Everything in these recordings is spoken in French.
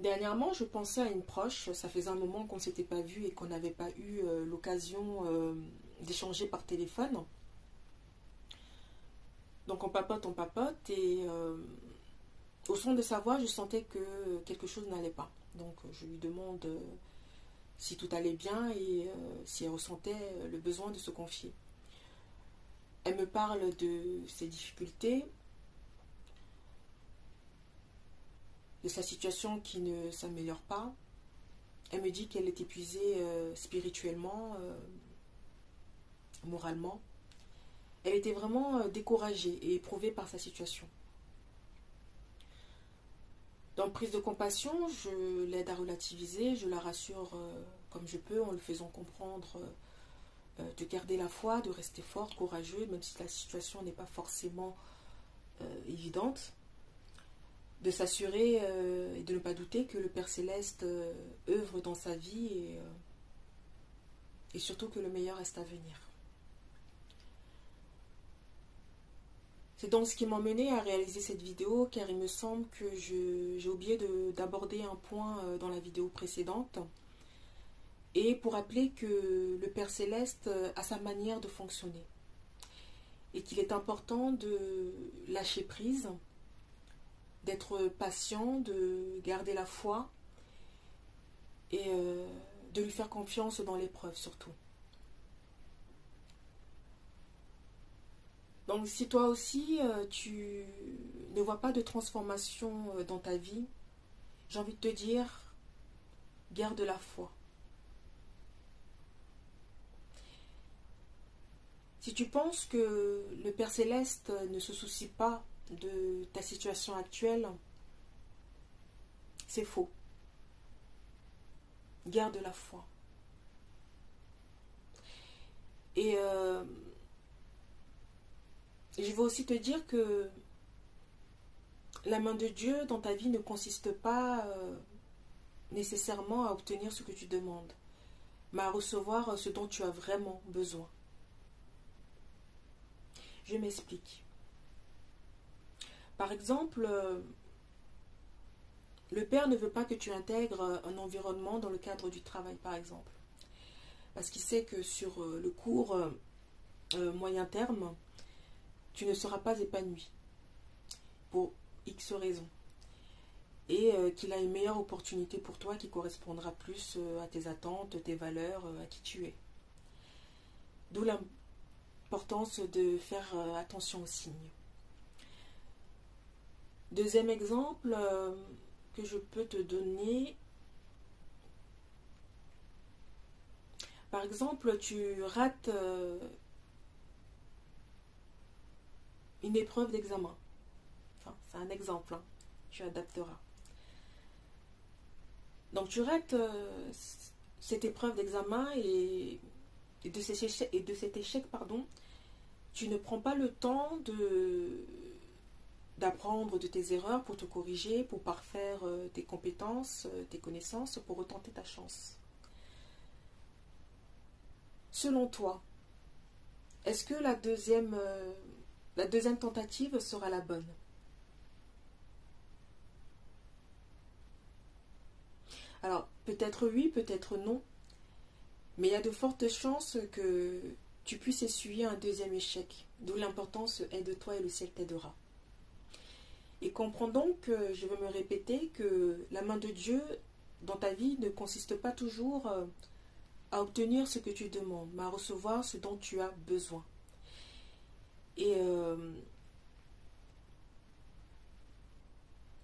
Dernièrement, je pensais à une proche. Ça faisait un moment qu'on ne s'était pas vu et qu'on n'avait pas eu l'occasion d'échanger par téléphone. Donc on papote et au son de sa voix, je sentais que quelque chose n'allait pas. Donc je lui demande si tout allait bien et si elle ressentait le besoin de se confier. Elle me parle de ses difficultés, de sa situation qui ne s'améliore pas. Elle me dit qu'elle est épuisée spirituellement, moralement. Elle était vraiment découragée et éprouvée par sa situation. Dans prise de compassion, je l'aide à relativiser, je la rassure comme je peux en lui faisant comprendre de garder la foi, de rester forte, courageuse, même si la situation n'est pas forcément évidente, de s'assurer et de ne pas douter que le Père Céleste œuvre dans sa vie et surtout que le meilleur reste à venir. C'est donc ce qui m'a mené à réaliser cette vidéo car il me semble que j'ai oublié d'aborder un point dans la vidéo précédente et pour rappeler que le Père Céleste a sa manière de fonctionner et qu'il est important de lâcher prise, d'être patient, de garder la foi et de lui faire confiance dans l'épreuve surtout. Donc si toi aussi tu ne vois pas de transformation dans ta vie, j'ai envie de te dire, garde la foi. Si tu penses que le Père Céleste ne se soucie pas de ta situation actuelle, c'est faux. Garde la foi. Et je vais aussi te dire que la main de Dieu dans ta vie ne consiste pas nécessairement à obtenir ce que tu demandes, mais à recevoir ce dont tu as vraiment besoin. Je m'explique. Par exemple, le Père ne veut pas que tu intègres un environnement dans le cadre du travail, par exemple. Parce qu'il sait que sur le court moyen terme, tu ne seras pas épanoui pour X raisons. Et qu'il a une meilleure opportunité pour toi qui correspondra plus à tes attentes, tes valeurs, à qui tu es. D'où l'importance de faire attention aux signes. Deuxième exemple que je peux te donner. Par exemple, tu rates une épreuve d'examen. Enfin, c'est un exemple, hein. Tu adapteras. Donc tu rates cette épreuve d'examen et de cet échec, pardon, tu ne prends pas le temps d'apprendre de tes erreurs pour te corriger, pour parfaire tes compétences, tes connaissances, pour retenter ta chance. Selon toi, est-ce que la deuxième tentative sera la bonne? Alors, peut-être oui, peut-être non, mais il y a de fortes chances que tu puisses essuyer un deuxième échec, d'où l'importance aide-toi et le ciel t'aidera. Et comprends donc que je veux me répéter que la main de Dieu dans ta vie ne consiste pas toujours à obtenir ce que tu demandes, mais à recevoir ce dont tu as besoin. Et,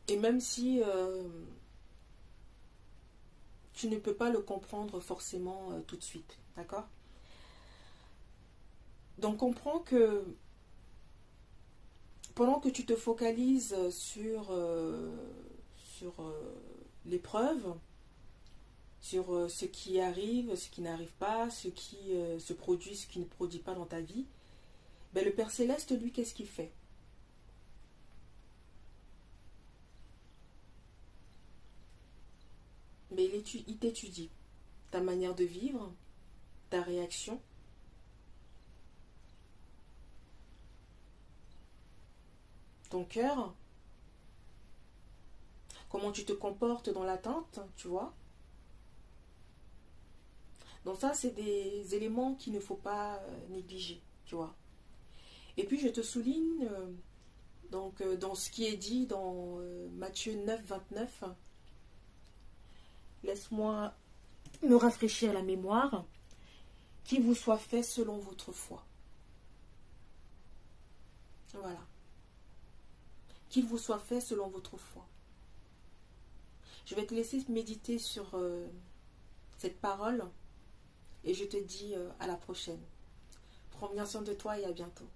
et même si tu ne peux pas le comprendre forcément tout de suite, d'accord? Donc comprends que pendant que tu te focalises sur l'épreuve, sur ce qui arrive, ce qui n'arrive pas, ce qui se produit, ce qui ne produit pas dans ta vie, ben le Père Céleste, lui, qu'est-ce qu'il fait? Mais il t'étudie ta manière de vivre, ta réaction, ton cœur, comment tu te comportes dans l'attente, tu vois. Donc ça, c'est des éléments qu'il ne faut pas négliger, tu vois. Et puis je te souligne, dans ce qui est dit dans Matthieu 9, 29, laisse-moi me rafraîchir la mémoire, qu'il vous soit fait selon votre foi. Voilà. Qu'il vous soit fait selon votre foi. Je vais te laisser méditer sur cette parole et je te dis à la prochaine. Prends bien soin de toi et à bientôt.